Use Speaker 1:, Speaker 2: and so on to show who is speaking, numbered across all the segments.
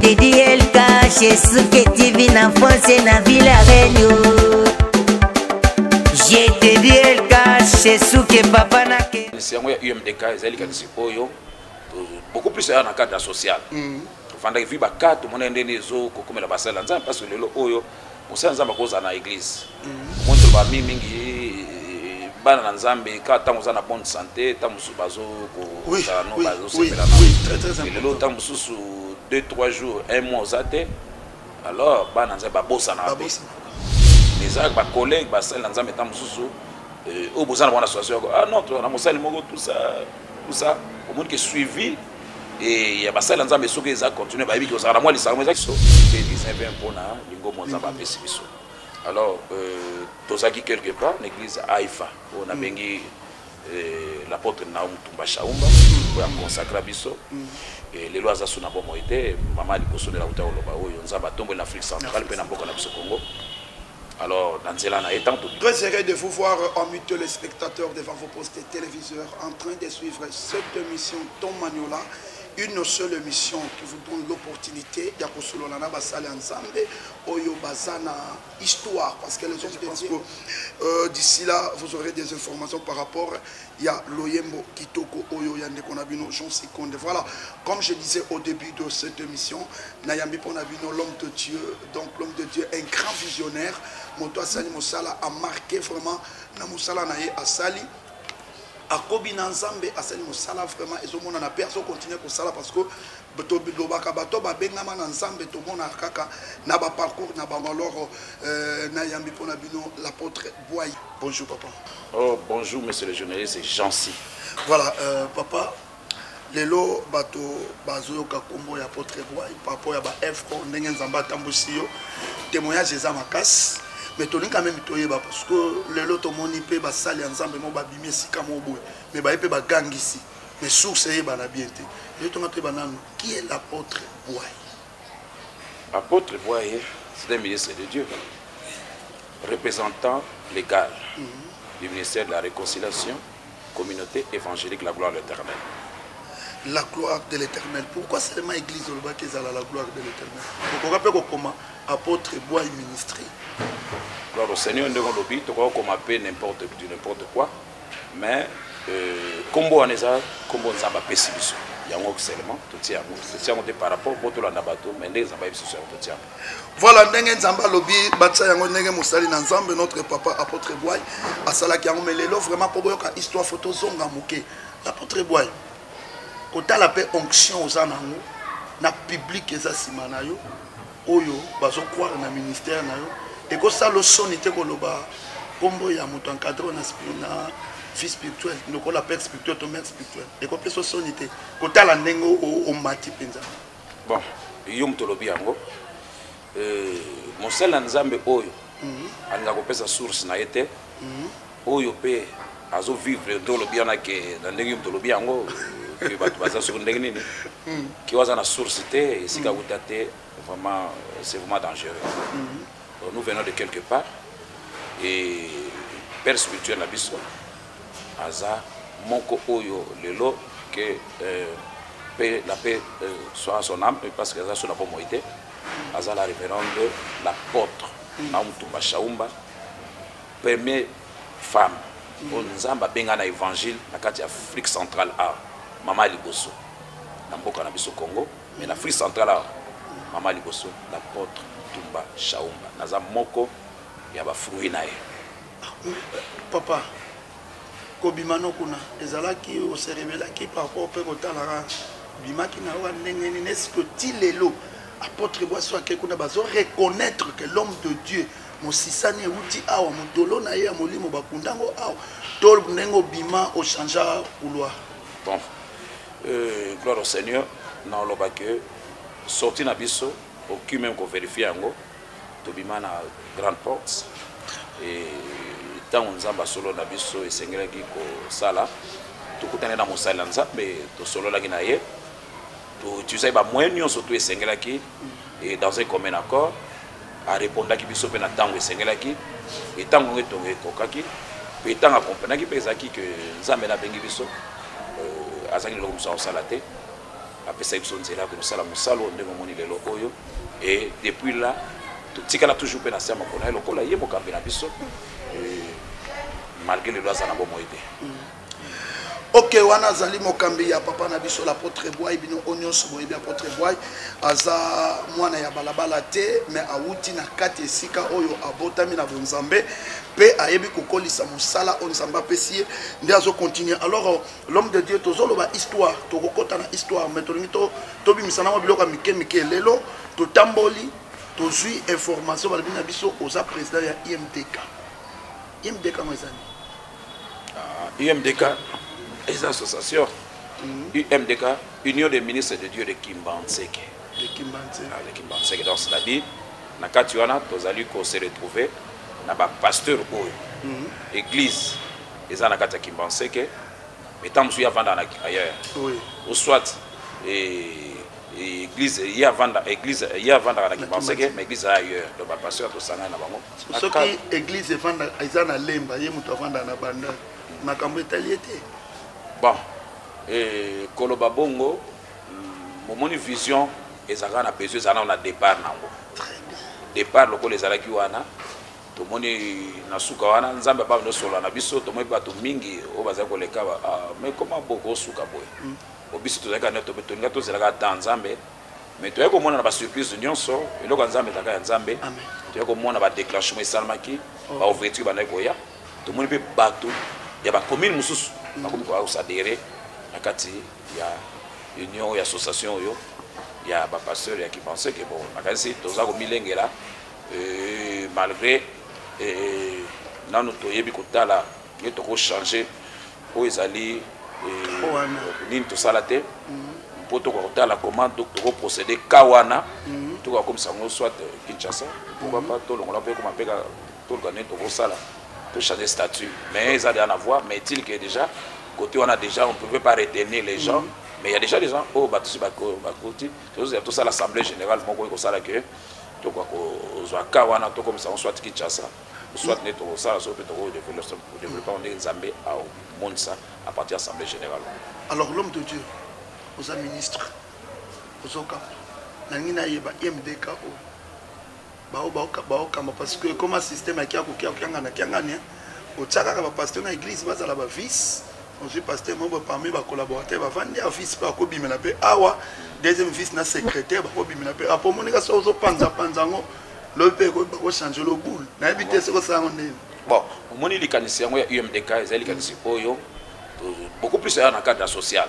Speaker 1: Teddy LK chez Souké TV na France et na Villarreal. J'ai Teddy LK chez Souké papa na ke.
Speaker 2: C'est un UMDK ezali kasi oyo beaucoup plus dans le cadre social. Fanda vi ba ka tout monde ndene zo ko komela basala nzambe parce que lelo oyo musala nzambe koza na église. Monto ba mingi bana na nzambe ka tango za na bonne santé tamusu bazo ko za no bazo sepela na. Très lelo tamusu 2-3 jours, 1 mois zate. Alors bana nzambe ba bossa na ba. Les autres ba collègues ba sala nzambe tamusu au besoin de association. Ah non, on a musala moko tout ça au monde qui est suivi. Et il y a pas ça dans mais ceux qui ont continué bah ils ont moi les ça c'est des pour na lingo monza ba pesibiso. Alors tous qui quelque part l'église Haïfa on a bengi l'apôtre Naum Tumba Shaumba pour consacrer biso et les lois za suna bomo été maman liboso de la hauteur loba oyo nzamba tombe l'Afrique centrale pe na mboka na biso Congo. Alors, dans cela,
Speaker 3: très heureux de vous voir en mutueux les spectateurs devant vos postes téléviseurs en train de suivre cette émission Tom Maniola, une seule émission qui vous donne l'opportunité de Kosolona Basale ensemble, Oyo Bazana histoire, parce que les gens pensent que d'ici là, vous aurez des informations par rapport à Loyembo Kitoko Oyo Yande Konabino Jean Seconde. Voilà, comme je disais au début de cette émission, Nayambi Ponabino, l'homme de Dieu, donc l'homme de Dieu, un grand visionnaire. Moto Asali Moussala a marqué vraiment na Moussala Naye Asali. A Kobi Nanzambe Asali Moussala vraiment et tout le monde a personne continue pour ça parce que Lobaka Bato Bengama Nanzambe tout le monde a kaka na ba parcours na ba malheur na yambi ponabino l'apôtre Boy. Bonjour papa.
Speaker 2: Oh bonjour monsieur le journaliste, c'est Jancy.
Speaker 3: Voilà papa lelo bato bazo kakombo ya apôtre Boy papa ya ba Efro ndenge nzamba tambusio témoignage za makasi. Mais tu n'as quand même parce que les autres moni pe ba sali ensemble mo ba bimi sika mo boy mais ba pe ba gang ici mais source est ba na bienté les autres te banano qui est l'apôtre Boy.
Speaker 2: Apôtre Boy c'est un ministre de Dieu représentant légal du ministère de la réconciliation communauté évangélique la gloire de l'Éternel.
Speaker 3: La gloire de l'Éternel. Pourquoi seulement l'église de l'Oba qui est la gloire de l'Éternel? Pourquoi rappelle comment apôtre Boy ministre?
Speaker 2: Alors, au Seigneur, nous avons comme appelé n'importe quoi, mais comme on est là, comme on a pessimisme, il y a un seulement, tout tient par rapport au bateau, mais les ambas tout tient.
Speaker 3: Voilà, Nengen Zamba Lobby, Batsayango Nengen Moussali Nanzambe, notre papa apôtre Boy, à Salaki Amelelo, vraiment pour voir une histoire photo zonga mouké. Apôtre Boy, quand tu as la paix onction aux anango, na public et ça simanayo, oyo, bazo croire na ministère nayo. Et que ça le son était que l'oba combo ya muto encadré na fils spirituel donc on l'appelle spirituel ton mère spirituel et que peut ce son était que la nengo au mati penza
Speaker 2: bon yom to lobi yango mosala nzambe oyo anga ko pesa source na été oyo pe azo vivre do lobi yana ke na ndenge yom to lobi yango que batu baza sur ndenge nini ki waza na source te sika utate vraiment c'est vraiment dangereux. Nous venons de quelque part et père spirituel Abisso Aza Monko Oyo Lelo que la paix soit à son âme parce que Aza sur la pomoïté Aza la révérende de l'apôtre Naum Tumba Shaumba première femme on Nzamba Bengana évangile na kati Afrique centrale a Mama Liboso na mboka na biso Congo mais l'Afrique centrale a Mama Liboso l'apôtre Tumba Shaumba naza moko ya ba fruit na ye
Speaker 3: papa kobimano kuna ezalaki o se révélaki par rapport pe kotala bimaki na wa ndenge ni est-ce que tilelo apôtre Boy soit kuna bazo reconnaître que l'homme de Dieu mosisani uti awa mutolo na ye molimo bakundango awa tol nengo bima o changea couloir.
Speaker 2: Bon gloire au Seigneur na loba que sorti na biso aucun même qu'on vérifie yango tobima na grande porte et tant on zamba solo na biso esengelaki ko sala tokutana na mosala nzambe to solo la ginaye to tu sais ba moyen surtout esengelaki et dans un commun accord a répondre ki biso pe na tango esengelaki et tango ngetonge kokaki pe tango accompagnaki pe zaki que nzambe na bengi biso azaki lo comme ça au salate apesa biso nzela ko sala musalo ndenge moni lelo oyo et depuis là tikala toujours pe na sama kona lokola ye mokambi na biso malgré les lois za na bo moite.
Speaker 3: Ok, wana zali mokambi ya papa na biso l'apôtre Boy bino onyonso boyebi apôtre Boy aza mwana ya balabala te mais awuti na kati esika oyo abotami na bonzambe pe ayebi kokolisa musala on nzamba pesier nde azo continuer. Alors l'homme de Dieu tozoloba histoire tokokota na histoire mais to bimisana mo biloko mike lelo to tamboli to zui information balobi na biso oza président ya IMDK mwezani
Speaker 2: IMDK les associations UMDK, Union des ministres de Dieu de Kimbanseke.
Speaker 3: De Kimbanseke.
Speaker 2: Donc, c'est-à-dire, dans le cas où nous allons se retrouver, dans le pasteur l'église, les gens de Kimbanseke, mais tant que nous avons ailleurs. Ou soit, l'église, il y a vendre l'église, il y a vendre à Kimbanseke, mais l'église ailleurs. Donc, le pasteur de Sanga n'a
Speaker 3: pas. Ce qui l'église est vendre, ils ont un lemba, ils ont vendre à la bande. Ma cambre italiette.
Speaker 2: Bon, Koloba Bongo, mon vision, ils ont besoin d'un départ.
Speaker 3: Très bien.
Speaker 2: Départ, les Alaki wana, tout le monde na suka wana, nzamba ba no solo na biso, tout le monde ba to mingi, o baza ko leka ba, mais comment boko suka boy. O biso to zaka neto betonga to zaka tanzambe, mais to yako mona ba surprise nyonso, eloko nzambe taka ya nzambe.
Speaker 3: Amen.
Speaker 2: To yako mona ba déclenchement salmaki, ba ouverture ba na koya, tout le monde be bato, ya ba commune mususu. Comme quoi, vous adhérez à Kati, il y a union, il y a association, il y a des pasteurs qui pensaient que bon, si tous les millennials là, malgré nous nous là, nous avons changé, ils allaient tout ça la tête, pour tout la commande, tout procéder Kawana, tout comme ça, soit Kinshasa, pourquoi pas tout le monde peut comme appeler tout le gagner tout ça là. Pour changer de statut. Mais ils ont rien à voir. Mais il que déjà, côté on a déjà, on ne pouvait pas retenir les gens. Mais il y a déjà des gens, oh, bah, tout ça, l'Assemblée générale, on ça là que, tout quoi, on comme ça, on soit Kinshasa, soit Neto, ça, soit pour développer des Zambé au monde ça, à partir de l'Assemblée générale.
Speaker 3: Alors, l'homme de Dieu, aux ministres, aux Oka, l'Angina Yeba, IMDK, parce que comme un système qui a au tchaka va pasteur dans l'église va à la vice on suis pasteur membre parmi les collaborateurs va vendre un fils pas ko bimela pe awa deuxième fils na secrétaire ba ko bimela pe apo monika so zo panza le pe ko changer le boule na éviter ce que ça on est
Speaker 2: bon moni likanisi yango ya UMDK ezali likanisi oyo beaucoup plus dans le cadre social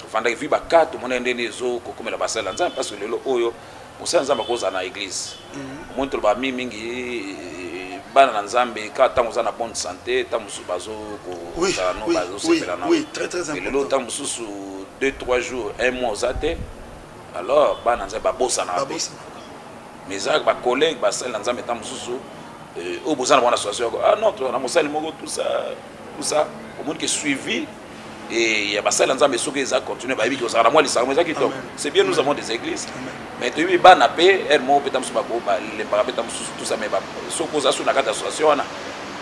Speaker 2: fanda vi ba kato mona ndene zo ko komela basala nzambe parce que lelo oyo musa nzamba koza na église montre ba mingi bana na nzambe ka tango za na bonne santé tango musu bazo ko za no bazo sepela na
Speaker 3: oui très très important
Speaker 2: lelo tango musu 2-3 jours un mois zate alors bana nzambe ba bossa na ba mais za ba collègue ba sala nzambe tango musu au boza na association ah non na musali moko tout ça au monde qui suivi et il y a pas ça dans les soki ça continue ba biki osara moi lisanga moi qui c'est bien nous avons des églises mais tu ba na pe elle mo petam so ba ko ba les parapetam tout ça mais ba so ko za so na kata association na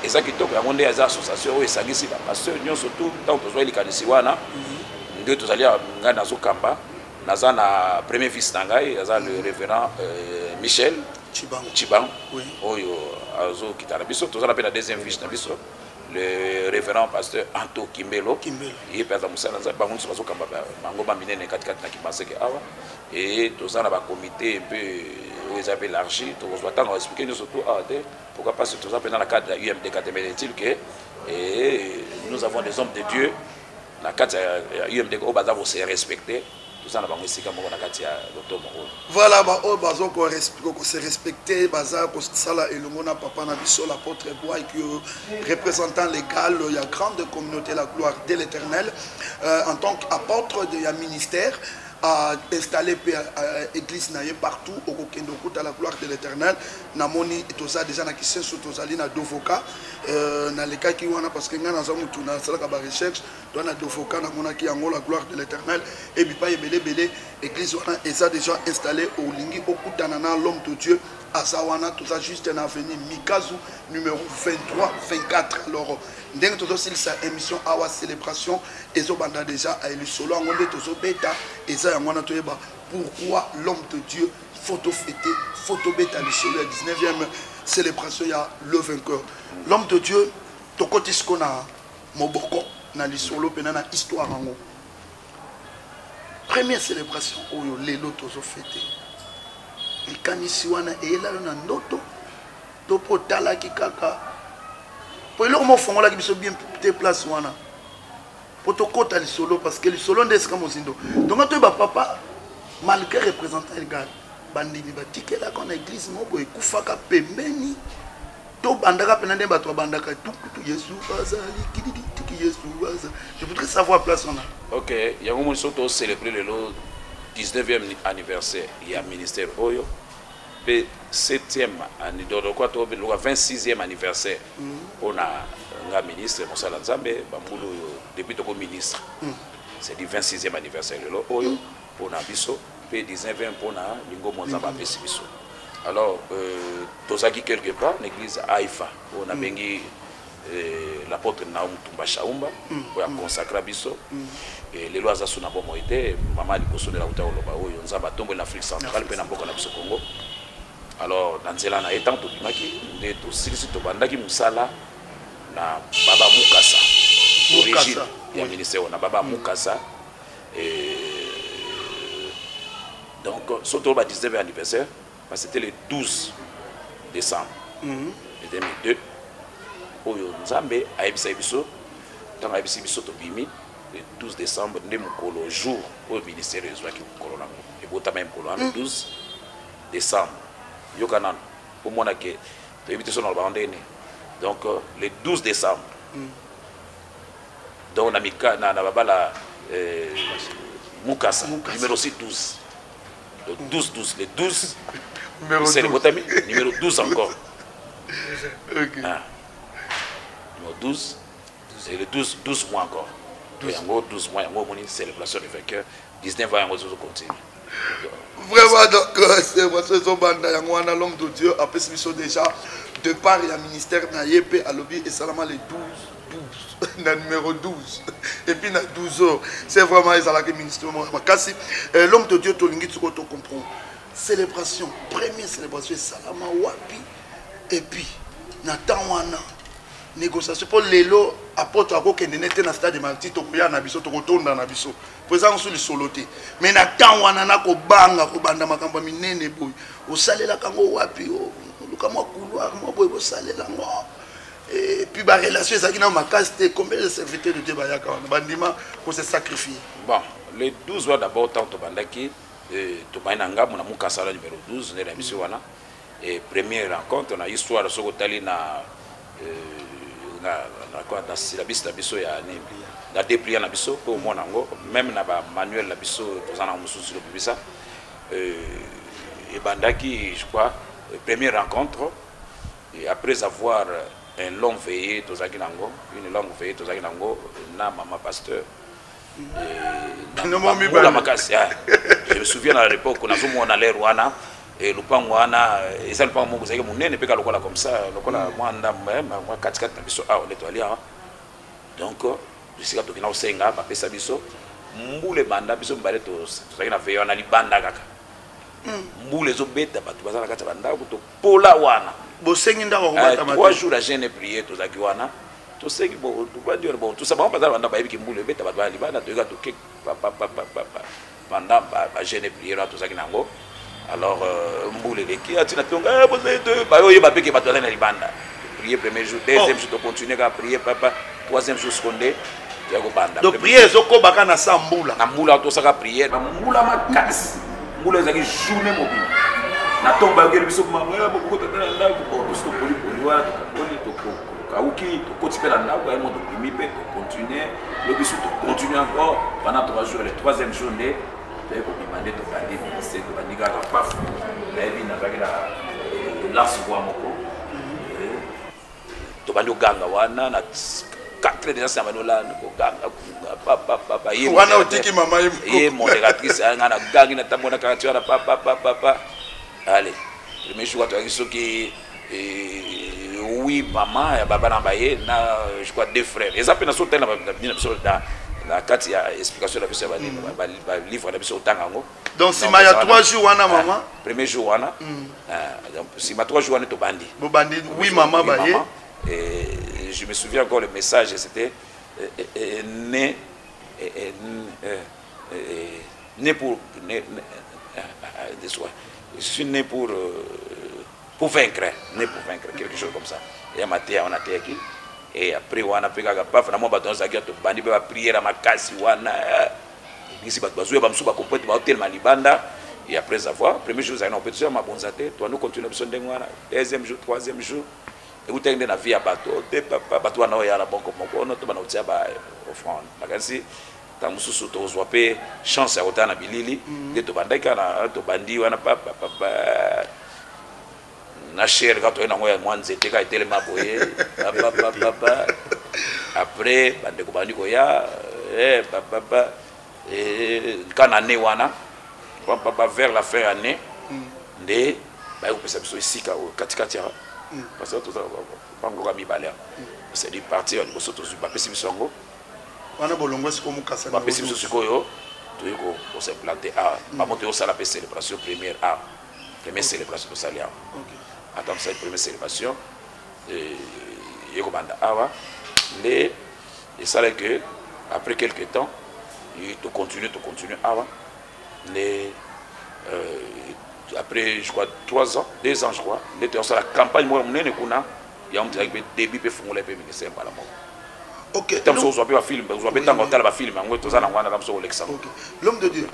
Speaker 2: et ça qui top ya monde ya association o esangisi ba pasteur nyo surtout tant to zo likanisi wana ndio to zali nga na zo kamba naza na premier fils nangai aza le révérend Michel Chibang oui oyo azo kitana biso to za na pe na deuxième fils na biso le révérend pasteur Anto Kimbelo il est père Moussa Nza bango so kamba bango ba minene katikati na Kimbanseke awa et tous ça na ba comité un peu ils appellent élargi to zo tanga expliquer nous surtout pourquoi pas tout ça dans la cadre de UMDK il que et nous avons des hommes de Dieu la cadre UMDK au bazar se respecter tout ça na bango esika moko na kati ya docteur Moko
Speaker 3: voilà ba o bazo ko se respecter bazar ko sala elongo na papa na biso l'apôtre Boy qui représentant légal il y a grande communauté la gloire de l'Éternel en tant qu'apôtre de ya ministère à installer église naie partout au Kokendo à la gloire de l'Éternel namoni tout ça déjà na kisenso tozali na dovoka na les cas qui wana parce que ngana za mutu na sala ka ba recherche don na dovoka na mona ki yango la gloire de l'Éternel et bi pa belé église wana et ça déjà installé au lingi okutana na l'homme de Dieu à Sawana tout ça juste un avenue Mikazu numéro 23 24 alors ndenge tozosilisa émission awa célébration ezobanda déjà lisolo yango nde tozobeta eza yango wana toyeba pourquoi l'homme de Dieu photo fêté photo beta lisolo ya 19e célébration ya le vainqueur. L'homme de Dieu tokoti siko na moboko na lisolo pena na histoire yango. Première célébration oyo lelo tozo fêté likanisi wana eyelalo na ndoto topo talaki kaka po eloko mofongola ki biso bien te place wana po tokota lisolo parce que lisolo nde esika mozindo donc toyeba papa malgré représentant égal bandimi batikelaka na église moko ekufaka pembeni tobandaka pena nde bato babandaka tukutu yesu azali kididi tiki yesu azali. Je voudrais savoir place on a.
Speaker 2: Ok, yango mo soto célébrer le 19e anniversaire ya ministère oyo pe 7e anniversaire quoi to le 26e anniversaire on a nga ministre Mosala Nzambe bambulu depuis toko ministre. C'est du 26e anniversaire le oyo on a biso pe 19e pour na lingo monzamba pesi biso. Alors tozaki quelque part l'église Haïfa on a bengi l'apôtre Naum Tumba Shaumba pour consacrer biso et les lois asuna bomo été maman liboso de la uta oloba oyo nzamba tombe l'Afrique centrale pe na mboka na biso Congo. Alors dans cela na étant to bimaki nde to silisi to bandaki musala na baba Mukasa origine ya ministère na baba Mukasa donc surtout le 19e anniversaire c'était le 12 décembre 2002 oyo nzambe ayebisa biso tant ayebisa biso to bimi le 12 décembre nde mukolo jour au ministère ezwaki mukolo nango et bota même mukolo le 12 décembre yokanan pour mona ke to yebite so na bandene donc le 12 décembre donc na mika na babala Mukasa numéro 12 le 12 le 12 c'est le botami numéro 12 encore. Okay. Ah. Numéro 12 c'est le 12 mois encore. 12 mois, il y a une célébration de vainqueur. 19 ans, il y a une continue.
Speaker 3: Vraiment, donc, c'est l'homme de Dieu. Après, c'est déjà de par le ministère na yep à lobby et seulement les 12 na numéro 12 et puis na 12 heures c'est vraiment ils allaient ministère makasi l'homme de Dieu tolingi tu ko to comprendre célébration première célébration salama wapi et puis na temps wana négociation pour lelo apôtre akokende nete na stade de Malti to kuya na biso to kotonda na biso présent sur le soloté mais na temps wana na ko banga ko banda makambo minene boy osalela kango wapi o lukamwa couloir mo boy osalela ngo et puis ba relation ça qui na makasté combien de serviteurs de Dieu bayaka bandima ko se sacrifier.
Speaker 2: Bon les 12 mois d'abord tant to bandaki to bainanga mona Mukasa numéro 12 ne la mission wana et première rencontre on a histoire soko tali na na quoi dans la bista biso ya ni na déplier na biso pour mona ngo même na ba manuel la biso tozana mususu le bibisa et bandaki je crois première rencontre et après avoir un long veillée tozaki nango une longue veillée tozaki nango na maman pasteur je me souviens à l'époque on a vu mon aller wana et le pan wana et ça le pan mon zaki munene pe ka lokola comme ça lokola mwanda moi 4 na biso ah on est allé donc je sais que na osenga pa pesa biso mbule banda biso mbale to tozaki na veillée na libanda kaka mbule zo beta batu bazana kata banda to pola wana
Speaker 3: bosengi ndako ko bata
Speaker 2: 3 jours à jeûne et prier tozaki wana to seki bon to pas dire bon tout ça ba bazana banda ba yebiki mbule beta batu bali banda to ka to ke pendant ba jeûne et prier tozaki nango. Alors mbule leki atina tonga bozeto ba yo ba peke batu na libanda prier premier jour deuxième jour to continuer à prier papa troisième jour seconde ya ko banda
Speaker 3: donc prier zoko baka na sambula
Speaker 2: na mbula to saka prier na mbula makasi mbula zaki journée mobile na tomba yo biso mama boko tata na ko to poli wa to kauki to kotipela na ko mo to primi pe to continuer le biso to continuer encore pendant 3 jours le troisième journée il faut demander de faire des ministères de Baniga à Paf. La vie n'a pas de l'as ou à Moko. Tu vas nous gagner, wana na 4 déjà ça va nous là, papa.
Speaker 3: Wana otiki mama
Speaker 2: et modératrice, on a gagné na tamona 40 na papa. Allez, premier jour tu as dit qui oui maman ya baba na baye na je crois 2 frères et ça peut na sauter na la carte il y a explication de la livre de biso tangango
Speaker 3: donc si ma ya 3 jours wana maman
Speaker 2: premier jour wana donc si ma 3 jours wana to bandi
Speaker 3: oui maman baye
Speaker 2: et je me souviens encore le message c'était né pour je suis né pour vaincre, quelque chose comme ça. Et on a été et après on a fait pas vraiment bâton ça qui a bandi ba prière à ma casse wana ici ba bazoué ba msuba complètement hôtel malibanda et après avoir premier jour ça on peut dire ma bonzate toi nous continuons besoin d'engwana deuxième jour troisième jour et vous tenez la vie à bateau te papa bateau na ya la bon comme on to bana utia ba offrande makasi ta mususu to zwape chance ya kotana bilili de to bandaka na to bandi wana papa na cher quand on a ngoya mwanze te ka telema boye papa après bande ko bandi ko ya papa kana ne wana papa vers la fin année nde ba ko pesa biso isika katikati ya parce que tout ça pas ngoko mi balé c'est du parti on ko soto ba pesa biso ngo
Speaker 3: wana bolongo siko mukasa
Speaker 2: ba pesa biso sikoyo to yiko ko se planter a ba monter au sala pesa célébration première célébration de salia attends cette première célébration yeko banda awa les et ça là que après quelques temps il te continue awa les après je crois 3 ans 2 ans je crois les sur la campagne moi munene kuna ya mtu avec début pe fungula pe ministère par la mort
Speaker 3: OK
Speaker 2: tant so pas film so pas tant la film ngo to za na ngwana comme so Alexandre
Speaker 3: OK l'homme de Dieu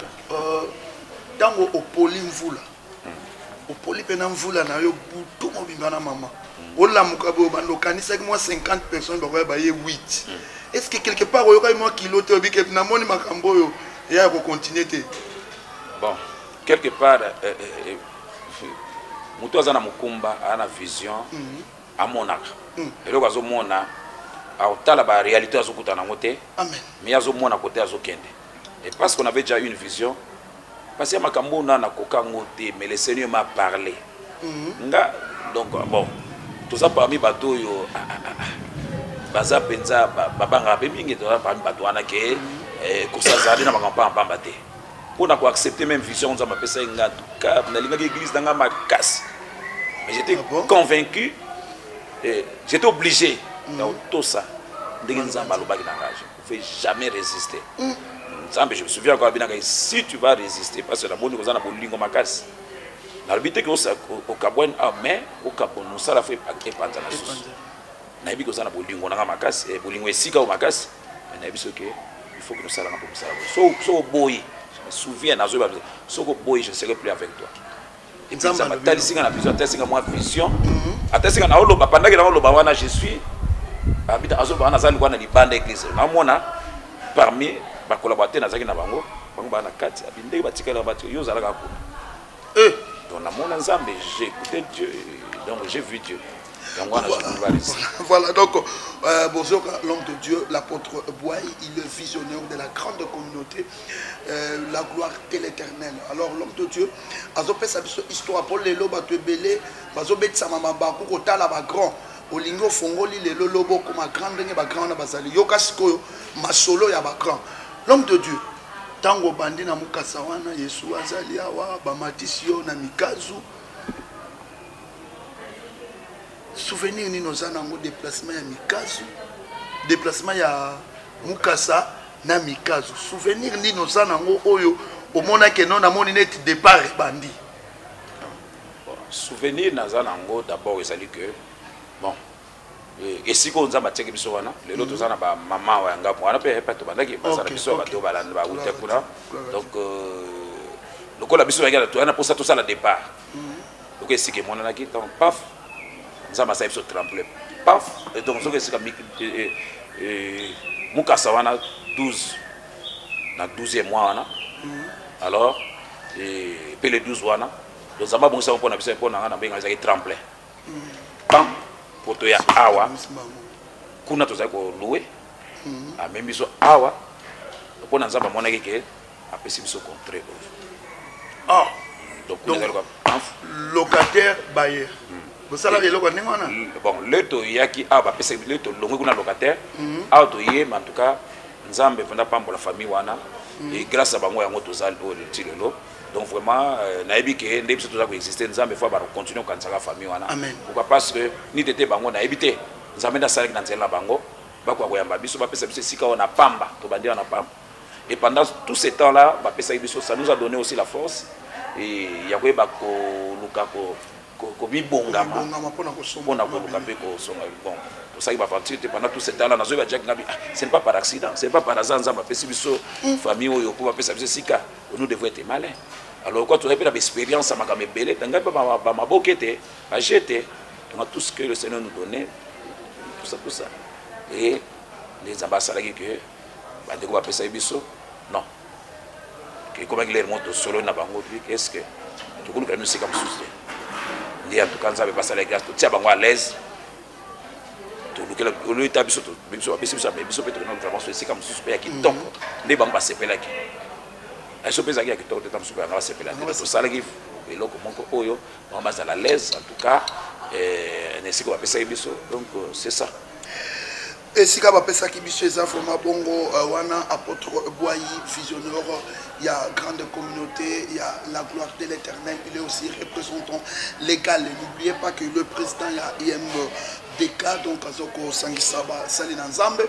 Speaker 3: tango opoli mvula opoli pena mvula na yo butu mobimba na mama olamuka bo bando kanisa moi 50 personnes ba ba ye 8 est-ce que quelque part oyoka moi kilote obike na moni makambo yo ya ko continuer te
Speaker 2: bon quelque part mutu azana mukumba ana vision amonaka eloko azomona aotala ba réalité azokutana ngote
Speaker 3: amen
Speaker 2: mais azomona côté azokende et parce qu'on avait déjà une vision parce que makambo na koka ngote mais le Seigneur m'a parlé nga donc bon tout ça parmi bateau yo baza penza babanga pe mingi to parmi bateau wana ke ko sazali na makampa pamba te pour na ko accepter même vision on m'a pesa nga tout cas na linga église dans ma casse mais j'étais convaincu et j'étais obligé dans tout ça ndenge nzamba lobaki na ngage je ne vais jamais résister nzambe je me souviens encore bien si tu vas résister parce que la bonne kozana bolingo makasi na lobite que au kabwen mais au kabon nous ça la fait epanta na susu na yebi kozana bolingo na makasi et bolingo esika au makasi na yebi ce que il faut que nous salanga pour ça so boy je me souviens na zo ba so boy je ne serai plus avec toi et puis ça m'a talisinga na vision talisinga moi vision atasinga na oloba pendant que na oloba wana je suis habita azo bana zali kwa na libanda église na mona parmi ba collaborateur na zaki na bango bana kati abinde batikala bati yo zalaka ko donc na mona nzambe j'ai écouté Dieu donc j'ai vu Dieu donc
Speaker 3: voilà donc bonjour l'homme de Dieu l'apôtre Boy il est visionnaire de la grande communauté la gloire et l'éternel alors l'homme de Dieu azopé sa histoire pour les loba te belé bazobetsa mama ba ko kotala ba grand olingo fongoli lelo lobo ko ma grande ndenge ba grand na bazali yoka sikoyo masolo ya ba grand l'homme de Dieu tango bandi na mukasa wana Yesu azali awa ba matisio na mikazu souvenir ni nos anango déplacement ya mikazu déplacement ya mukasa na mikazu souvenir ni nos anango oyo omona ke non amoni net départ bandi
Speaker 2: souvenir na zanango d'abord ezali que bon et si ko nzamba teke biso wana lelo to zana ba mama wa yanga wana pe to bandaki ba zana biso ba to ba landa ba uta kuna donc lokola biso yanga to ana pour ça tout ça la départ donc et si que mon anaki donc paf nzamba sa biso tremble paf et donc so que c'est comme mukasa wana 12 na 12e mois wana alors et pe le 12 wana donc zamba bon ça on a biso pour na na benga za tremble pam poto ya awa kuna tozali ko louer a même biso awa pour na nzamba mona ke apesi biso contrat donc locataire bailleur
Speaker 3: Vous savez, le
Speaker 2: bon, le to yaki a ba pesa le to longo kuna locataire. A to yé en tout cas nzambe vanda pambo la famille wana et grâce à bango yango to zal do le tilelo. Donc vraiment naebi ke ndé biso to za ko exister nzambe faut ba continuer ko kanzaka famille wana. Pourquoi parce que ni tété bango naebi té nzambe na sala ki na nzela bango ba ko yamba biso ba pesa biso sika ona pamba to bandi na pamba. Et pendant tout ce temps là ba pesa biso ça nous a donné aussi la force et yakoy ba ko luka ko bibongama pona ko luka pe ko songa bon pour ça il va partir pendant tout ce temps là nazo ba jack ngabi c'est pas par accident c'est pas par hasard nzamba pesa biso famille oyo pour ba pesa biso sika nous devons être malins alors quand tu as l'expérience ça m'a quand même belé tanga ba mabokete ba jeter dans tout ce que le Seigneur nous donnait tout ça et les ambassadeurs que ba de ko ba pesa biso non que comment il remonte solo na bango est-ce que tu connais que nous c'est comme souci ni en tout cas ça veut pas ça les gars tout ça bango à l'aise tout le état biso biso biso peut être vraiment c'est comme souci ya ki top les bango ba sepela ki a so pesa ki top tam super na sepela tout ça les et là comment oyo on va à l'aise en tout cas ne c'est quoi pesa biso donc c'est ça.
Speaker 3: Et si vous avez qui biso vraiment bongo wana apôtre Boayi visionnaire, il y a grande communauté, il y a la gloire de l'Éternel, il est aussi représentant légal. N'oubliez pas que le président il y a IMDK donc azoko sangisaba salina nzambe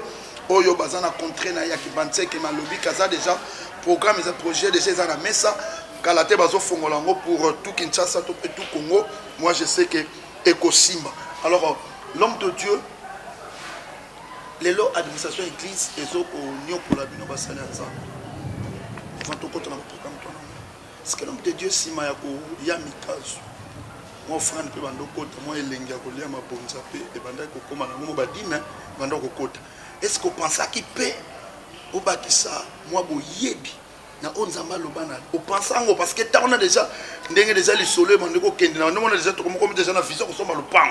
Speaker 3: oyo bazana contre na ya kibanze ke malobi kaza déjà programme et projet déjà za na mesa kalate bazo fongolango pour tout Kinshasa tout Congo. Moi je sais que Ekosimba. Alors l'homme de Dieu les lois administration église et zo ko nyo pour la bino basala nzambe quand on compte dans le programme toi parce que l'homme de Dieu sima ya ko ya mikazo mon frère pe bando kota moi elengi ya ko lia mabonza pe e banda ko koma na ngo badime banda ko kota est-ce que pensa ki pe o bakisa moi bo yebi na onzamba lobana o pensa ngo parce que ta on a déjà ndenge déjà les solo bando ko kende na on a déjà to comme déjà na vision ko soma le pan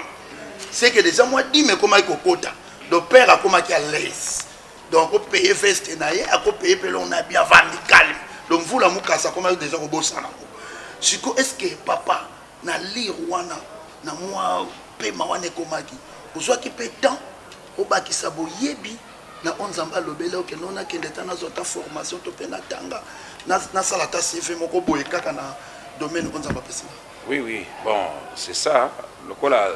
Speaker 3: c'est que déjà moi dime comment ko kota. Le père a commencé à l'aise. Donc, on paye veste, on paye pelon, on a bien vendu calme. Donc, vous, la moukassa, comment déjà au boss. Est-ce que papa, na li rwana, na moi, paye mawane komaki, vous soit qui paye tant, au bas qui sabo yebi, na onzamba lobele, ok, non, na kende tana zota formation, to pe na tanga, na salata CV, moko boye kaka na domaine onzamba pesina.
Speaker 2: Oui, bon, c'est ça. Le quoi là,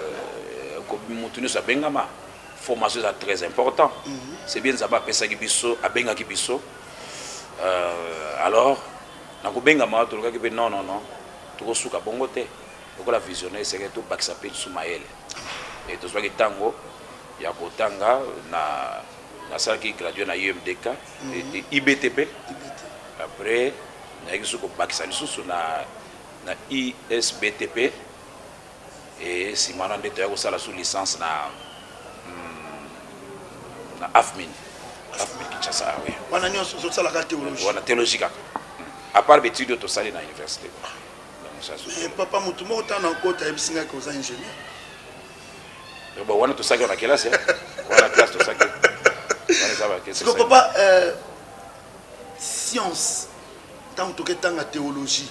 Speaker 2: comme mon sa bengama. Formation est très important. C'est bien Zaba Pesa Kibiso, Abenga Kibiso. Alors, Nakubengama, tu regardes non, tu reçois à Bongote. Donc la visionnaire, c'est que tout bac s'appelle Soumaël. Et tout ce qui est tango, il y a Kotanga, na salle qui gradué na IMDK, et IBTP. Après, il y a un bac sous na ISBTP. Et si maintenant on est sous licence na Afmin Kinshasa, oui.
Speaker 3: On a la théologie.
Speaker 2: On a théologie. À part l'étude de ça, à l'université.
Speaker 3: Papa, mon tout le monde est en côte à Ebsinga qui est ingénieur.
Speaker 2: Bon, on a tout ça qui est en classe. On a classe tout ça qui est.
Speaker 3: Donc, papa, science, tant que tu as la théologie,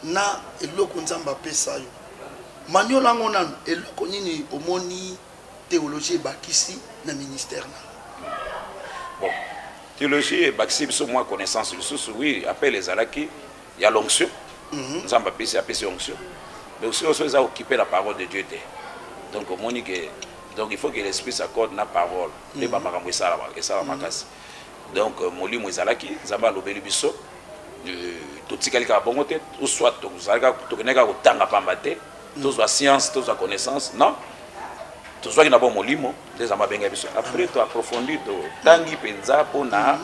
Speaker 3: na et l'eau qu'on s'en va pesa. Maniola ngonan et l'eau qu'on y a omoni théologie bakisi na ministère.
Speaker 2: Bon, théologie et bakisi sont moins connaissance oui, après les alaki, il y a l'onction. Nous avons appelé onction. Mais aussi on a occupé la parole de Dieu. Donc donc il faut que l'esprit s'accorde la parole. Les bamarambo et ça la makasi. Donc moli moizalaki, zamba lobeli biso tout ce qui a bon tête ou soit tout zalaka to keneka ko tanga pambate, tout soit science, tout soit connaissance, non. Tout ce qui est bon molimo, les amabenga biso. Après, tu approfondis, tu tangi penza pour na,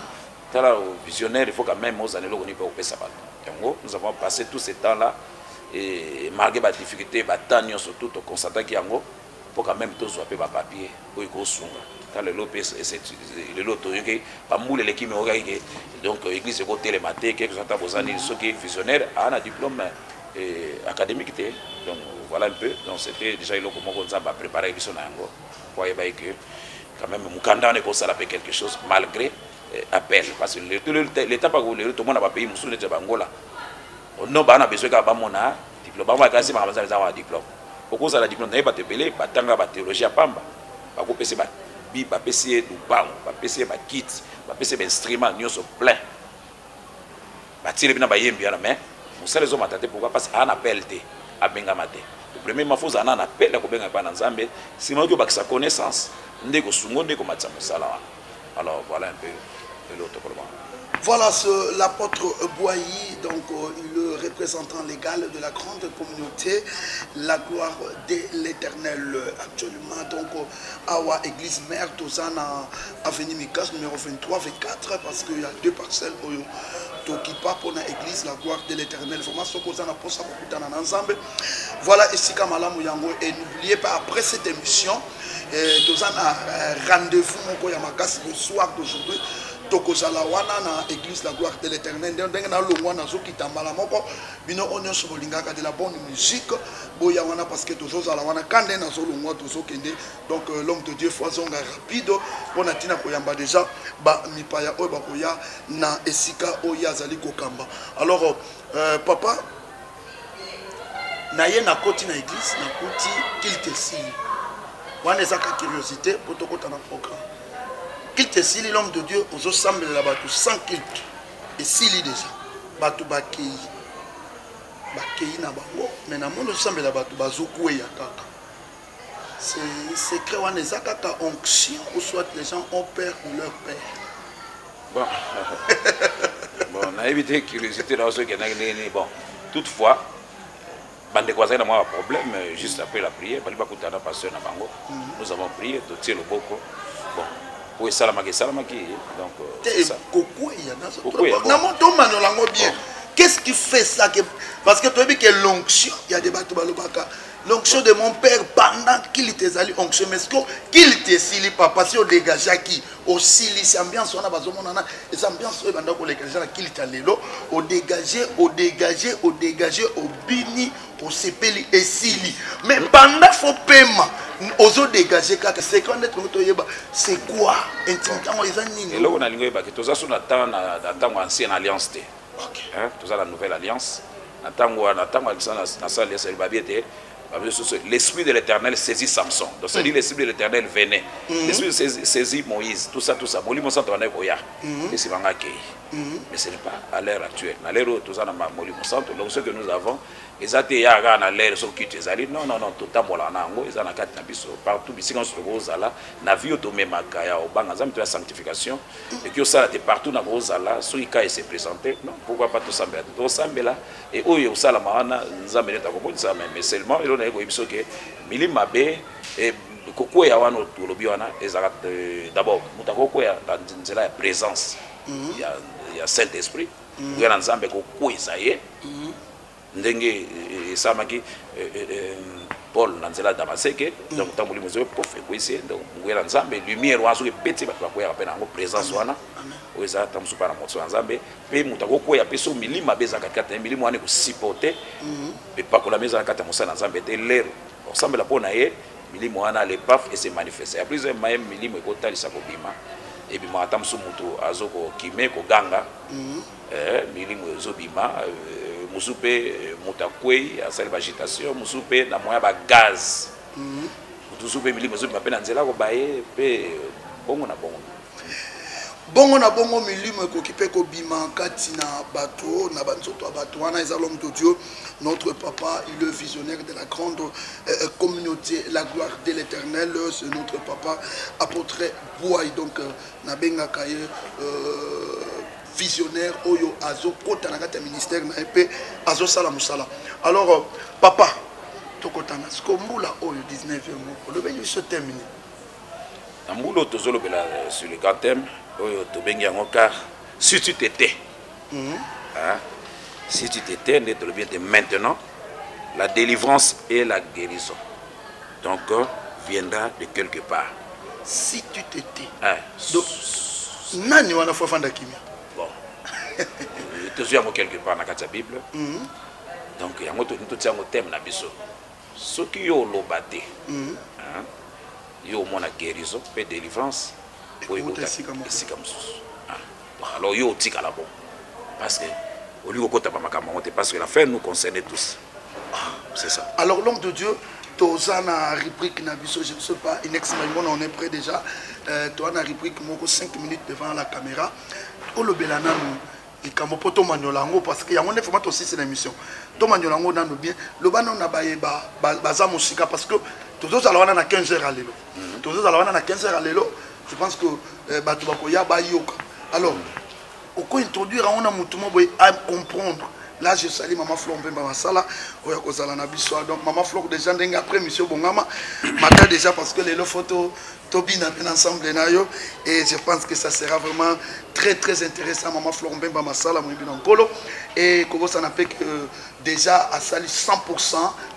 Speaker 2: tu as visionnaire, il faut quand même aux années là on y peut opérer ça. Nous avons passé tout ce temps-là et malgré les difficultés, les surtout tu constates qu'il y a pour quand même tous soit pas papier, pour y sunga. Dans le lot c'est le lot que pas moule l'équipe donc l'église est côté les maths, quelque chose à besoin ceux qui visionnaire a un diplôme académique donc voilà un peu. Donc c'était déjà le comment on a préparé son ango. Voyez que quand même Mukanda ne ça fait quelque chose malgré appel parce que l'état pas tout le monde n'a pas payé musu de Bangola. On n'a pas besoin qu'à bamona diplôme. Ba kasi ba bazali za diplôme. okoza la diplôme na ba tebele batanga ba théologie ya pamba bakopesa ba bi bapesa lubango bapesa ba kit bapesa ba instrument nyonso plein batile bina bayembi yana mais musala zo matate pourquoi parce que ana appel te abenga mate le premier mafuza ana appel ko benga pa na nzambe sima ko bakisa connaissance ndeko sungo ndeko matsa musala wana. Alors voilà un peu l'autre problème.
Speaker 3: Voilà l'apôtre Boayi, donc le représentant légal de la grande communauté, la gloire de l'Éternel. Actuellement, donc, Awa Église Mère, Tozana, Avenue Mikas, numéro 23, 24, parce qu'il y a 2 parcelles qui partent pour l'église, la gloire de l'Éternel. Voilà, ici Kamala Mouyango. Et n'oubliez pas, après cette émission, Tozana rendez-vous le soir d'aujourd'hui. Tokozala wana na église la gloire de l'Éternel ndenge na longwa na zo kitambala moko bino onyo sobolingaka de la bonne musique boya wana parce que tozozala wana kande na zo longwa tozo kende donc l'homme de Dieu foisonga rapide pona tina koyamba déjà ba mipaya oyo bakoya na esika oya zali kokamba. Alors papa na ye na koti na église na koti qu'il te signe wana ezaka curiosité pour tokota na programme. Qu'il te sili l'homme de Dieu aux assemblées là-bas sans culte et sili déjà batu bakei na bango mais na monde assemblée là-bas bazokwe ya kaka c'est secret wana ezaka ka onction ou soit les gens ont peur de leur père.
Speaker 2: Bon bon na évité curiosité dans ce qui est bon toutefois bande quoi ça na moi problème juste après la prière bali bakutana pasteur na bango nous avons prié tout le boko bon. Oui, salamaki, donc c'est ça.
Speaker 3: Qu'est-ce qui fait ça? Parce que tu as vu que l'onction, il y a des bateaux. L'onction de mon père pendant qu'il était allé onction, mais est-ce qu'il était sili papa si on dégage qui aussi les ambiances on a besoin les ambiances pendant qu'on les dégage qu'il était allé là, au dégager au bini au sepeli et sili. Mais pendant faut paiement aux autres dégagés car c'est quand c'est quoi intimidant les années.
Speaker 2: Et là on a l'ingé que tous ça sont dans ancienne alliance té. Hein, tous ça la nouvelle alliance. L'esprit de l'Éternel saisit Samson. Donc c'est dit l'esprit de l'Éternel venait. L'esprit saisit Moïse. Tout ça. Molimo Santo wana koya. Et c'est vanga kei. Mais ce n'est pas à l'heure actuelle. À l'heure où tout ça na Molimo Santo, donc ce que nous avons, ezate ya ga na l'heure so kiti ezali. Non, tout tambola na ngo, ezana kati na biso. Partout bisika so kozala, na vie to memaka ya obanga nzambe to la sanctification. Et que ça là partout na kozala, so ika se présenter. Non, pourquoi pas tout sambela. Tout sambela et oyo sala maana nzambe neta ko ça mais seulement il on a ko biso ke milima be et kokoya wana tolobi wana ezaka d'abord mutakokoya dans nzela présence. Il y a Saint-Esprit. Il y a nzambe kokoya ça y est. Ndenge samaki Paul nanzela damaseke donc tambuli mozo pofe kwisi donc ngwela nzambe lumière wazo ke peti ba koya pena ngo présence wana oza tamsupa na moto nzambe pe mutako koya peso milima beza katikata milima wane ko supporter pe pakola meza kata mosana nzambe te lero ensemble la pona ye milima wana le paf et se manifester après ça même milima ko talisa ko bima et puis matam su mutu azoko kime ko ganga milima zo bima musupe mutakwe asali agitation musupe na moya ba gaz musupe milima zo bima pe na nzela ko baye pe bongo na bongo milimo ekokipe ko bima kati na bateau na banzoto ya bateau wana eza l'homme de Dieu notre papa il est visionnaire de la grande communauté la gloire de l'Éternel c'est notre papa apôtre Boayi donc na benga kaye visionnaire oyo azo kota na kati ya ministère na epé azo sala musala. Alors papa tokotana skombula oyo 19e moko le benyo se terminer ambulo tozolo bela sur le grand thème oyo tobengi yango car si tu t'étais si tu t'étais ne te le bien maintenant la délivrance et la guérison donc viendra de quelque part
Speaker 3: si tu t'étais donc nani wana fo fanda kimia
Speaker 2: bon tozo yango quelque part na kati ya Bible donc yango to tiango thème na biso soki yo lobate yo mona guérison et délivrance alors yo tika là bon parce que au lieu de parce que la fin nous concerne tous c'est ça.
Speaker 3: Alors l'homme de Dieu Toza na rubrique Nabiso, je ne sais pas, on est prêt déjà. Toi na rubrique moko 5 minutes devant la caméra. Olobelana nous ikamopo to manyolango parce que yango ne format aussi c'est l'émission. To manyolango na bien. Le bana na baeba baza musika parce que tozo ala wana na 15h à lelo. Tozo ala wana na 15h à lelo. Je pense que batu bakoya ba yoka. Alors, oko introduire on a mutumo boy à comprendre. Là, je salue Maman Flore Mbemba Masala. Donc, Maman Flore, déjà, après Monsieur Bongama, matin déjà, parce que les photos, Tobi n'a pas ensemble. Et je pense que ça sera vraiment très, très intéressant. Maman Flore Mbemba Masala, mon bien Polo. Et comment ça n'a pas que déjà, à sali 100%,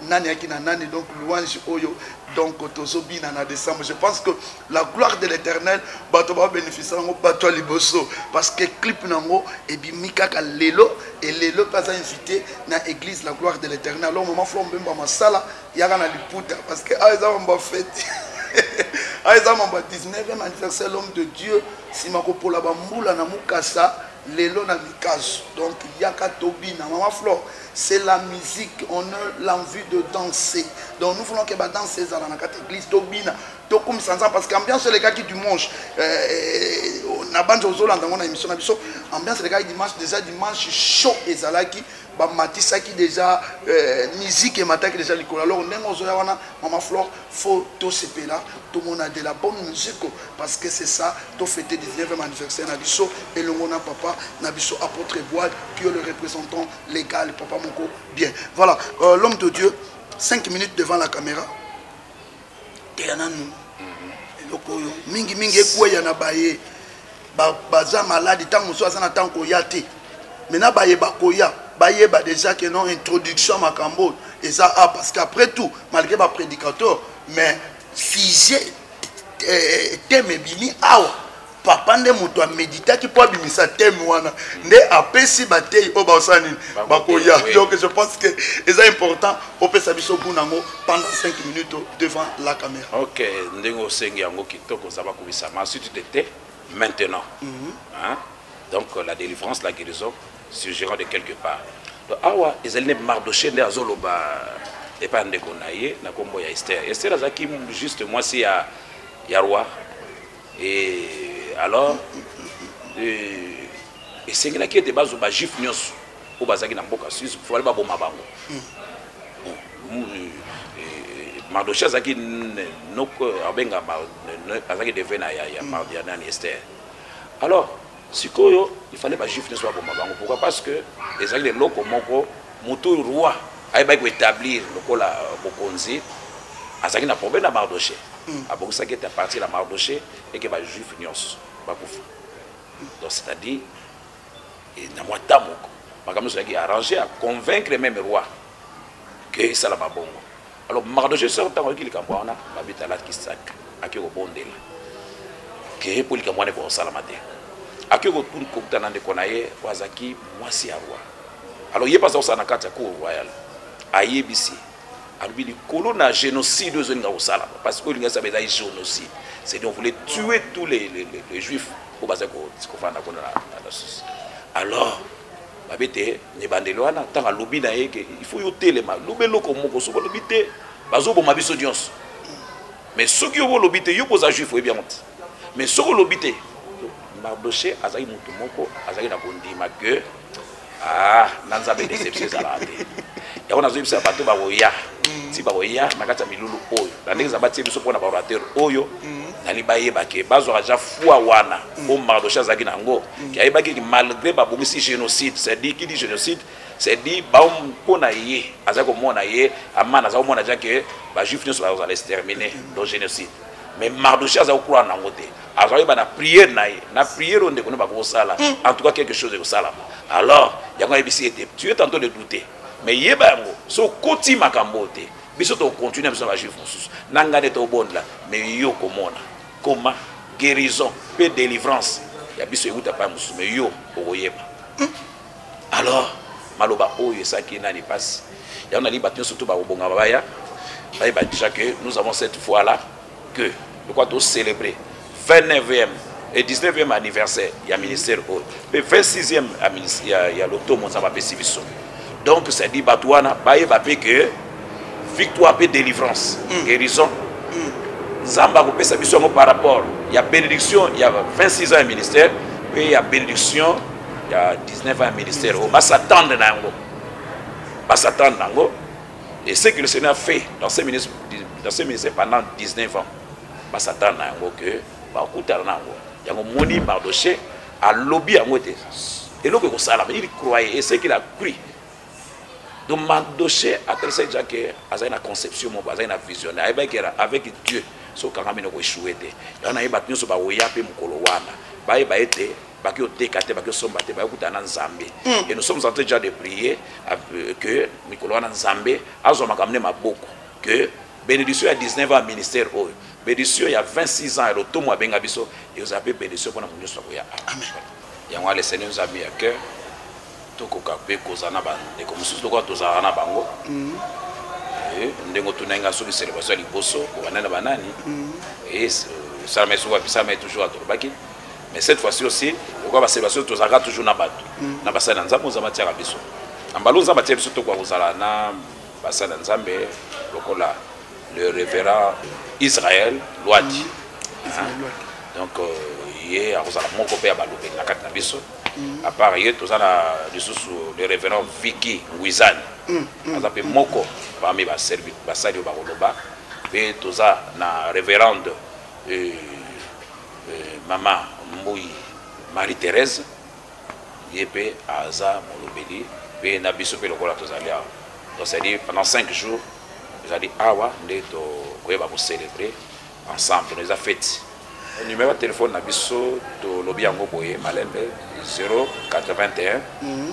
Speaker 3: Nani Akina Nani, donc louange Oyo. Donc, Tozobi Nana décembre. Je pense que la gloire de l'éternel va bénéficier de Liboso. Parce que clip Nango, et bien Mika Lelo, et Lelo pas invité dans l'église la gloire de l'éternel. Alors, Maman Flore Mbemba Masala, il y a un liputa. Parce que, ah, ils ont fait. Ah, ils ont 19e anniversaire, l'homme de Dieu. Si ma copola bamboula na mukasa, Lelo na mikazo. Donc, Yaka Tobi na Maman Flore. C'est la musique, on a l'envie de danser. Donc nous voulons que les danser dans la église, Tobina, Tokum Sansan, parce qu'ambiance les gars qui dimanche, on a banjo zola dans mon émission, ambiance les gars dimanche, déjà dimanche chaud et zalaki, Matissa qui déjà musique et matin qui déjà l'école. Alors on est aux Maman Flore, faut tout ce pays là, tout le monde a de la bonne musique parce que c'est ça, tout fêter 19e anniversaire Nabiso et le monde papa Nabiso apôtre Bois qui est le représentant légal papa Moko bien. Voilà, l'homme de Dieu 5 minutes devant la caméra. Mingi mingi kwa yana baye baza malade tant moso azana tant ko yate. Maintenant baye bakoya baye ba déjà que non introduction makambo et ça parce qu'après tout malgré ba prédicateur mais figé thème bini awa papa nde moto a méditer qui peut bimisa thème wana nde apesi batei o basani bakoya. Donc je pense que c'est important au pesa biso bunango pendant 5 minutes devant la caméra. OK, ndengo sengi yango kitoko ça va kubisa ma suite d'été maintenant. Hein? Donc la délivrance, la guérison surgiront de quelque part. Donc awa ezali Mardoché nde azoloba et pas ndeko naye na kombo ya Esther. Esther azaki juste moi si ya roi et alors et c'est là qui était base au juif nyos au bazaki na mboka suisse faut aller ba boma bango. Mardoché azaki noko abenga azaki devena ya Mardiana Esther. Alors sikoyo il fallait ba juif nyos ba boma bango. Pourquoi? Parce que ezaki le loko moko mutu roi aiba ko établir lokola bokonzi azaki na problème na Mardoché. Après ça qui est à partir de la Mardoché et que les juifs nyos donc c'est-à-dire et na moi tamoko parce que qui arrangé à convaincre même le roi que ça la bongo. Alors Mardoché sort tant qu'il camboana babita là qui sac aki au bondela que pour le camboana pour ça la matin aki au tout kokta na de konaye wazaki moi si roi. Alors il pas ça na carte ya cour royal ayebisi alors il colon a génocide aux Sala parce que l'Union savait génocide. C'est-à-dire on voulait tuer tous les juifs au bas de la sauce. Alors babete ne bandeloana tant à lobby na il faut yoter les mal lobby loko moko so lobby te bazo bo mabiso dios. Mais ceux qui ont lobby te yo posa juif et bien honte. Mais ceux qui lobby te Mardoché azaki mutu moko azaki na bondima que ah nanza be déception za la te. Ya on a zoibisa bato ba oya ti ba oya nakata milulu oyo na ndenge za bati biso pona ba orateur oyo na libaye bake bazo aja foi wana o Mardoché azaki nango ki ayeba ki malgré ba bongisi génocide c'est dit qui dit génocide c'est dit ba pona yé azako mona yé amana azako mona ja que ba juif nyos ba za exterminer donc génocide mais Mardoché azako croire nango te azali ba na prière na prière onde ko na ba ko sala en tout cas quelque chose de sala. Alors yango ebisi était tu es tantôt de douter. Mais yebango so koti makambote biso to continuer biso ba juif mususu nanga de to bonda mais yo komona comment guérison pe délivrance ya biso yuta pa mususu mais yo okoyeba. Alors maloba oyo saki nani passe ya on a li batio surtout ba obonga baya ba déjà que nous avons cette fois là que de quoi tous célébrer 29e et 19e anniversaire il y a ministère au mais 26e il y a l'automne ça va pesi biso. Donc c'est dit batouana baye va que
Speaker 2: victoire et délivrance, guérison. Zamba ko pesa biso par rapport, il y a bénédiction, il y a 26 ans de ministère, et il y a bénédiction, il y a 19 ans de ministère. On va s'attendre nango. Va s'attendre nango. Et ce que le Seigneur a fait dans ces ministères pendant 19 ans, va s'attendre nango que va écouter nango. Il y a un moni Mardoché à lobby à moitié. Et là que ça il croyait et c'est qu'il a cru. Donc Mardoché a tellement déjà que a une conception, a une vision avec Dieu. So kangamino ko échoué té yana yeba nyonso ba oya pe mukolo wana ba yeba été ba ki otekate ba ki somba te ba kuta na Nzambe et nous sommes en train déjà de prier que mukolo wana Nzambe azo makamne maboko que bénédiction à 19 ans ministère oyo bénédiction il y a 26 ans et l'automne benga biso et vous avez bénédiction pour na nyonso ko ya amen yango le Seigneur nous a mis à cœur tokoka pe kozana ba de comme sous to ko tozana na bango ndengo tunenga sur célébration liboso pour banana banani et ça met toujours à Tolobaki mais cette fois-ci aussi pourquoi la célébration tozaka toujours na bato na basana nzambe nzambe tia biso ambalo nzambe tia biso to kwa kozala na basana nzambe lokola le révérend Israël Loadi donc hier a kozala moko pe ya balobe na kati na biso à part hier tozala lisusu le révérend Vicky Wizani azape moko parmi ba servi ba sali ba koloba pe toza na révérende maman Mbouy Marie-Thérèse yepe aza molobeli pe na biso pe lokola tozali donc c'est dire pendant 5 jours nous allons awa ndeto koyeba ko célébrer ensemble nous a fait le numéro de téléphone na biso to lobi yango boye malembe 081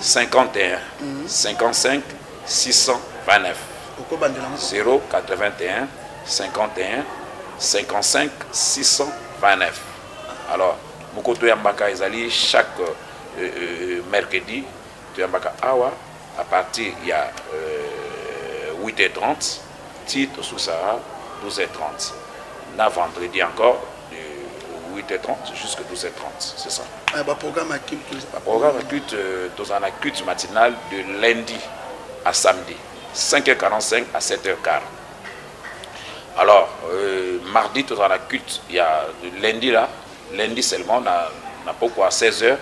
Speaker 2: 51 55 629 081 51 55 629. Alors mokoto yambaka ezali chaque mercredi to yambaka awa à partir il y a 8h30 titre sous Sahara 12h30 na vendredi encore de 8h30 jusqu'à 12h30 c'est ça.
Speaker 3: Programme à culte.
Speaker 2: Programme à culte dans un culte matinal de lundi à samedi 5h45 à 7h15. Alors mardi dans un culte il y a lundi seulement n'a pas quoi à 16h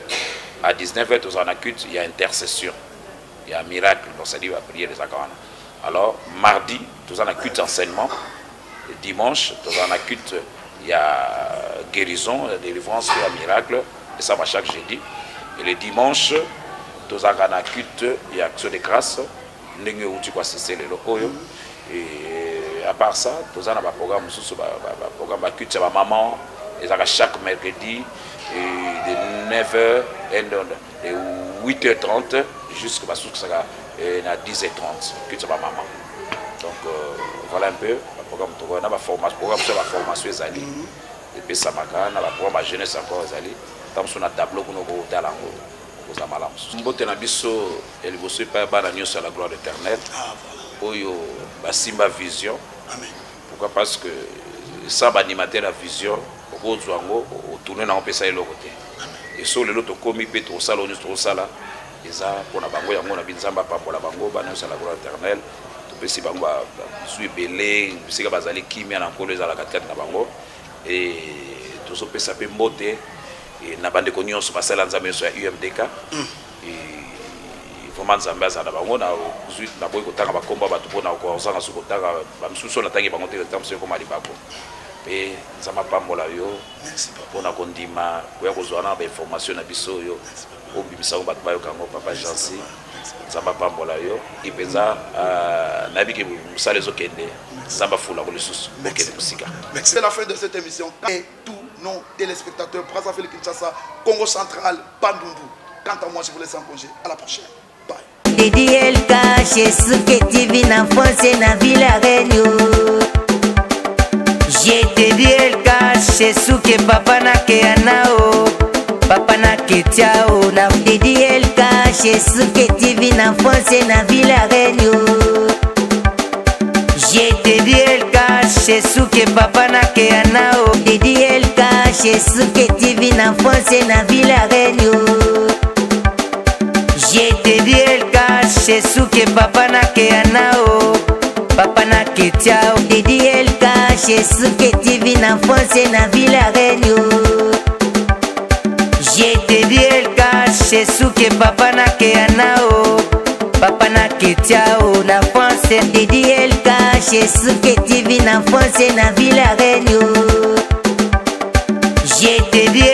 Speaker 2: à 19h dans un culte il y a intercession. Il y a un miracle donc ça dit va prier les accords. Alors mardi dans un culte enseignement dimanche dans un culte il y a guérison, délivrance, il y a miracle et ça va chaque jeudi. Et le dimanche dans un culte il y a action de grâce et à part ça dans un programme programme à culte ma maman et ça chaque mercredi de 9h et de 8h30 jusqu'à 10h30 culte ma maman. Donc voilà un peu le programme on a la formation ezali et puis ça maka na la programme jeunesse encore ezali tam sur na tableau qu'on a dalango aux malamu mbote na biso eliboso pa bana nyonso la gloire éternelle oyo basimba vision amen pourquoi parce que ça ba animateur la vision okozwango tourner na opesa eloko te et so lelo to komi pe to sala nyonso to sala eza pona bango yango na binzamba pambola bango bana nyonso la gloire éternelle pesi bango bazwi belé bisika bazali kimia na nkolo ezala katikati na bango et tozopesa pe mbote na bandeko nyonso basala nzambe nyonso ya UMDK vraiment nzambe azala bango na zwi na boyi kotanga bakomba bato mpona kozanga soki kotanga bamisusu natangi bango te ntango soki ekoma libako mpe nzambe apambola yo mpona kondima koya kozwa na bainformation na biso oyo obimisango bato bayoka yango papa Jansi nzamba pambola yo ipenza nabiki musala ezokende nzamba fula ko lisusu bokende musika.
Speaker 3: C'est la fin de cette émission et tous nos téléspectateurs Brazzaville Kinshasa Congo Central Bandundu. Quant à moi je vous laisse en congé à la prochaine. Bye.
Speaker 1: Didi Elka chez Souké TV na France na Villa Renio. J'ai Didi Elka chez Souké papa na Keanao. Papa na Ketiao na Didi Elka chez Souké TV na France na Villa Renio. J'ai Didi Elka chez Souké papa na Keanao. Didi Elka chez Souké TV na France na Villa Renio. J'ai Didi Elka chez Souké papa na Keanao. Papa na Ketiao Didi Elka Shesuke TV na France na Villa Renio Didi Elka Shesuke papa na Keanao Papa na Ketiao na France Didi Elka Shesuke TV na France na Villa Renio Didi